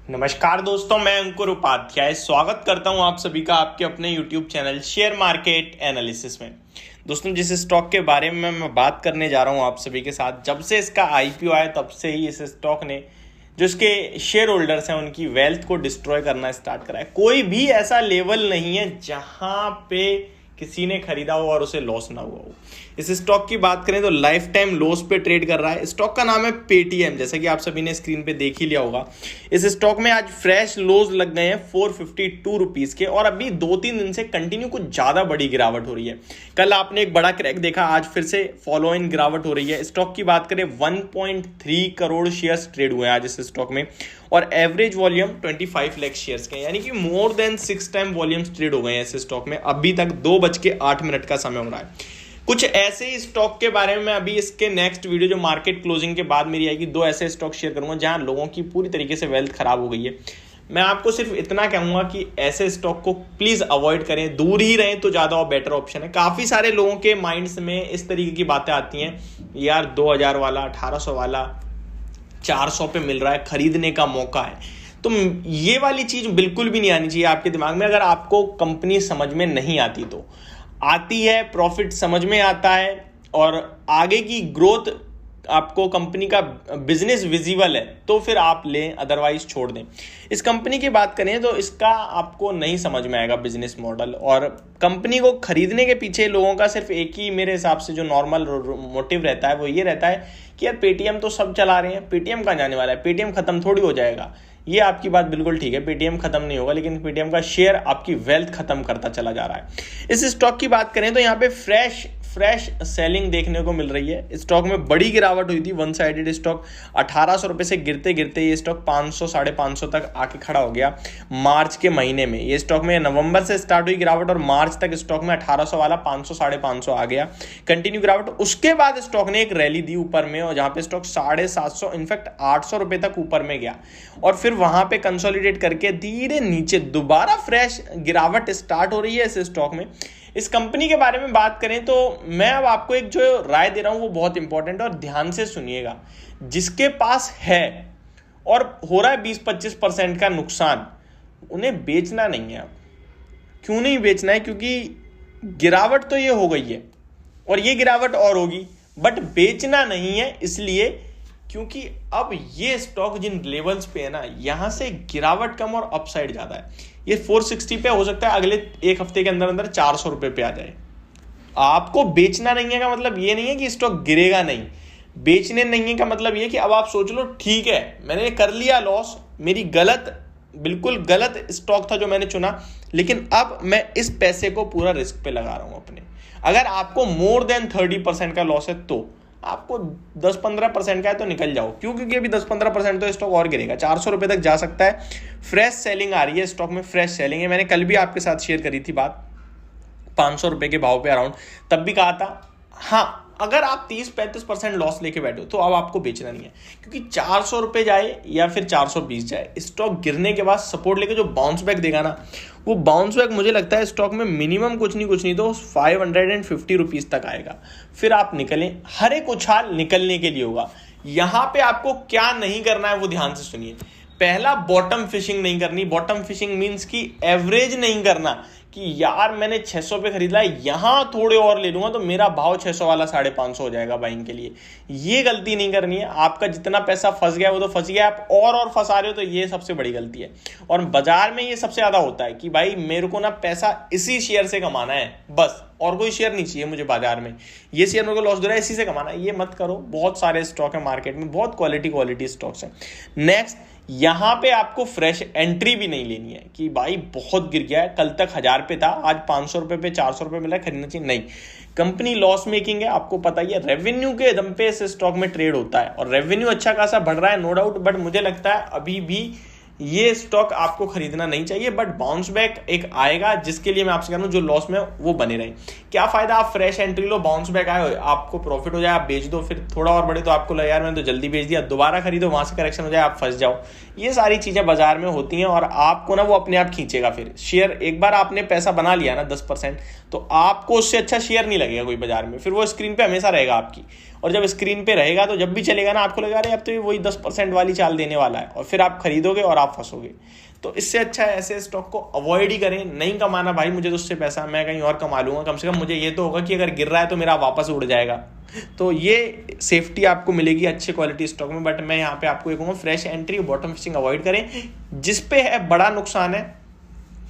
नमस्कार दोस्तों, मैं अंकुर उपाध्याय स्वागत करता हूं आप सभी का आपके अपने YouTube channel share market analysis में। दोस्तों, जिस स्टॉक के बारे में मैं बात करने जा रहा हूं आप सभी के साथ, जब से इसका IPO आया तब से ही इस स्टॉक ने जो इसके शेयर होल्डर्स हैं उनकी वेल्थ को डिस्ट्रॉय करना स्टार्ट करा है। कोई भी ऐसा लेवल नहीं है जहां पे किसी ने खरीदा हो और उसे लॉस ना हुआ हो। इस स्टॉक की बात करें तो लाइफ टाइम लॉस पे ट्रेड कर रहा है। स्टॉक का नाम है पेटीएम, जैसा कि आप सभी ने स्क्रीन पे देख ही लिया होगा। इस स्टॉक में आज फ्रेश लोज लग गए हैं 452 रुपीज के, और अभी 2-3 दिन से कंटिन्यू कुछ ज्यादा बड़ी गिरावट हो रही है। कल आपने एक बड़ा क्रैक देखा, आज फिर से फॉलो इन गिरावट हो रही है। स्टॉक की बात करें 1.3 करोड़ शेयर्स ट्रेड हुए हैं आज इस स्टॉक में, और एवरेज वॉल्यूम 25 लाख शेयर्स के, यानी कि more than 6 time volumes trade हो गए हैं इस स्टॉक में। अभी तक 2:08 का समय हो रहा है। कुछ ऐसे ही स्टॉक के बारे में अभी इसके नेक्स्ट वीडियो जो मार्केट क्लोजिंग के बाद मेरी आएगी, 2 ऐसे स्टॉक शेयर करूंगा जहां लोगों की पूरी तरीके से वेल्थ खराब हो गई है। मैं आपको सिर्फ इतना कहूंगा कि ऐसे स्टॉक को प्लीज अवॉइड करें, दूर ही रहें तो ज्यादा और बेटर ऑप्शन है। काफी सारे लोगों के माइंड्स में इस तरीके की बातें आती हैं, यार 2000 वाला 1800 वाला 400 पे मिल रहा है, खरीदने का मौका है। तो ये वाली चीज बिल्कुल भी नहीं आनी चाहिए आपके दिमाग में। अगर आपको कंपनी समझ में नहीं आती तो आती है, प्रॉफिट समझ में आता है और आगे की ग्रोथ आपको कंपनी का बिजनेस विजिबल है तो फिर आप लें, अदरवाइज छोड़ दें। इस कंपनी की बात करें तो इसका आपको नहीं समझ में आएगा बिजनेस मॉडल, और कंपनी को खरीदने के पीछे लोगों का सिर्फ एक ही मेरे हिसाब से जो नॉर्मल मोटिव रहता है वो ये रहता है कि यार पेटीएम तो सब चला रहे हैं, पेटीएम कहाँ जाने वाला है, पेटीएम खत्म थोड़ी हो जाएगा। ये आपकी बात बिल्कुल ठीक है, पेटीएम खत्म नहीं होगा, लेकिन पेटीएम का शेयर आपकी वेल्थ खत्म करता चला जा रहा है। इस स्टॉक की बात करें तो यहाँ पे फ्रेश सेलिंग देखने को मिल रही है। स्टॉक में बड़ी गिरावट हुई थी, वन साइडेड स्टॉक 1800 रुपए से गिरते गिरते ये स्टॉक 500-550 तक आके खड़ा हो गया मार्च के महीने में। ये स्टॉक में नवंबर से स्टार्ट हुई गिरावट और मार्च तक स्टॉक में 1800 वाला 500-550 आ गया, कंटिन्यू गिरावट। उसके बाद स्टॉक ने एक रैली दी ऊपर में, और जहां पे स्टॉक 750 इनफैक्ट 800 रुपए तक ऊपर में गया, और फिर वहां पे कंसोलिडेट करके धीरे नीचे दोबारा फ्रेश गिरावट स्टार्ट हो रही है इस स्टॉक में। इस कंपनी के बारे में बात करें तो मैं अब आपको एक जो राय दे रहा हूं वो बहुत इंपॉर्टेंट है और ध्यान से सुनिएगा। जिसके पास है और हो रहा है 20-25% का नुकसान, उन्हें बेचना नहीं है। अब क्यों नहीं बेचना है? क्योंकि गिरावट तो ये हो गई है और ये गिरावट और होगी, बट बेचना नहीं है इसलिए क्योंकि अब ये स्टॉक जिन लेवल्स पे है ना, यहां से गिरावट कम और अपसाइड ज्यादा है। ये 460 पे हो सकता है अगले एक हफ्ते के अंदर अंदर 400 रुपए पे आ जाए। आपको बेचना नहीं है का मतलब ये नहीं है कि स्टॉक गिरेगा नहीं। बेचने नहीं है का मतलब ये कि अब आप सोच लो, ठीक है मैंने कर लिया लॉस, मेरी बिल्कुल गलत स्टॉक था जो मैंने चुना, लेकिन अब मैं इस पैसे को पूरा रिस्क पे लगा रहा हूं अपने। अगर आपको मोर देन 30% का लॉस है तो आपको 10-15% का है तो निकल जाओ। क्यों? क्योंकि अभी 10-15% तो स्टॉक और गिरेगा, 400 रुपए तक जा सकता है। फ्रेश सेलिंग आ रही है स्टॉक में, फ्रेश सेलिंग है। मैंने कल भी आपके साथ शेयर करी थी बात, 500 रुपए के भाव पे अराउंड, तब भी कहा था हाँ अगर आप 30-35% लॉस लेके बैठो तो अब आपको बेचना नहीं है, क्योंकि 400 रुपए जाए या फिर 420 जाए, स्टॉक गिरने के बाद सपोर्ट लेके जो बाउंस बैक देगा ना, वो बाउंस बैक मुझे लगता है स्टॉक में मिनिमम कुछ नहीं तो 550 रुपीज तक आएगा। फिर आप निकलें, हर एक उछाल निकलने के लिए होगा। यहां पे आपको क्या नहीं करना है वो ध्यान से सुनिए। पहला, बॉटम फिशिंग नहीं करनी। बॉटम फिशिंग मींस की एवरेज नहीं करना कि यार मैंने 600 पे खरीदा है, यहां थोड़े और ले लूंगा तो मेरा भाव 600 वाला 550 हो जाएगा बाइंग के लिए। ये गलती नहीं करनी है। आपका जितना पैसा फंस गया वो तो फंस गया, आप और फंसा रहे हो तो ये सबसे बड़ी गलती है। और बाजार में ये सबसे ज्यादा होता है कि भाई मेरे को ना पैसा इसी शेयर से कमाना है, बस और कोई शेयर नहीं चाहिए मुझे बाजार में, ये शेयर मेरे को लॉस दे रहा है इसी से कमाना है। ये मत करो। बहुत सारे स्टॉक है मार्केट में, बहुत क्वालिटी स्टॉक्स हैं। नेक्स्ट, यहां पे आपको फ्रेश एंट्री भी नहीं लेनी है कि भाई बहुत गिर गया है, कल तक 1000 पे था, आज 500 रुपए पे 400 रुपए मिला है, खरीदना चाहिए। नहीं, कंपनी लॉस मेकिंग है, आपको पता ही है। रेवेन्यू के दम पे इस स्टॉक में ट्रेड होता है और रेवेन्यू अच्छा खासा बढ़ रहा है, नो डाउट, बट मुझे लगता है अभी भी ये स्टॉक आपको खरीदना नहीं चाहिए। बट बाउंस बैक एक आएगा, जिसके लिए मैं आपसे कह रहा हूं जो लॉस में वो बने रहे। क्या फायदा आप फ्रेश एंट्री लो, बाउंस बैक आए, आपको प्रॉफिट हो जाए, आप बेच दो, फिर थोड़ा और बढ़े तो आपको लगे यार मैंने तो जल्दी बेच दिया, दोबारा खरीदो, वहां से करेक्शन हो जाए, आप फंस जाओ। ये सारी चीजें बाजार में होती हैं और आपको ना वो अपने आप खींचेगा। फिर शेयर, एक बार आपने पैसा बना लिया ना 10%, तो आपको उससे अच्छा शेयर नहीं लगेगा कोई बाजार में। फिर वो स्क्रीन पे हमेशा रहेगा आपकी, और जब स्क्रीन पे रहेगा तो जब भी चलेगा ना आपको लगेगा अरे अब तो ये वही 10% वाली चाल देने वाला है, और फिर आप खरीदोगे और आप आप फंसोगे। तो इससे अच्छा है ऐसे स्टॉक को अवॉइड ही करें। नहीं कमाना भाई मुझे तो उससे पैसा, मैं कहीं और कमा लूंगा, कम से कम मुझे ये तो होगा कि अगर गिर रहा है तो मेरा वापस उड़ जाएगा। तो ये सेफ्टी आपको मिलेगी अच्छे क्वालिटी स्टॉक में। बट मैं यहाँ पे आपको ये कहूँगा fresh entry, bottom fishing avoid करें। जिस पे है बड़ा नुकसान है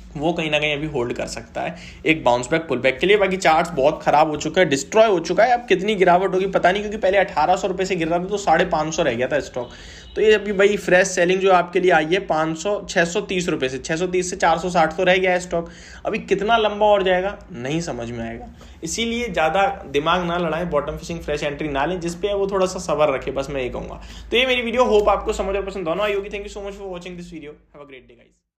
वो कहीं ना कहीं अभी होल्ड कर सकता है एक बाउंस बैक पुल बैक के लिए। बाकी चार्ट्स बहुत खराब हो चुका है, डिस्ट्रॉय हो चुका है। अब कितनी गिरावट होगी पता नहीं, क्योंकि पहले 1800 रुपये से गिर रहा था तो 550 रह गया था स्टॉक। तो ये अभी भाई फ्रेश सेलिंग जो आपके लिए आई है 630 रुपये से, 630 से 460 तो रह गया है स्टॉक। अभी कितना लंबा और जाएगा नहीं समझ में आएगा। इसीलिए ज़्यादा दिमाग ना लड़ाएं, बॉटम फिशिंग फ्रेश एंट्री ना लें। जिस पे है वो थोड़ा सा सबर रखे, बस मैं ये कहूँगा। तो ये मेरी वीडियो होप आपको समझ और पसंद दोनों आई होगी। Thank you so much for watching this video. Have a great day guys.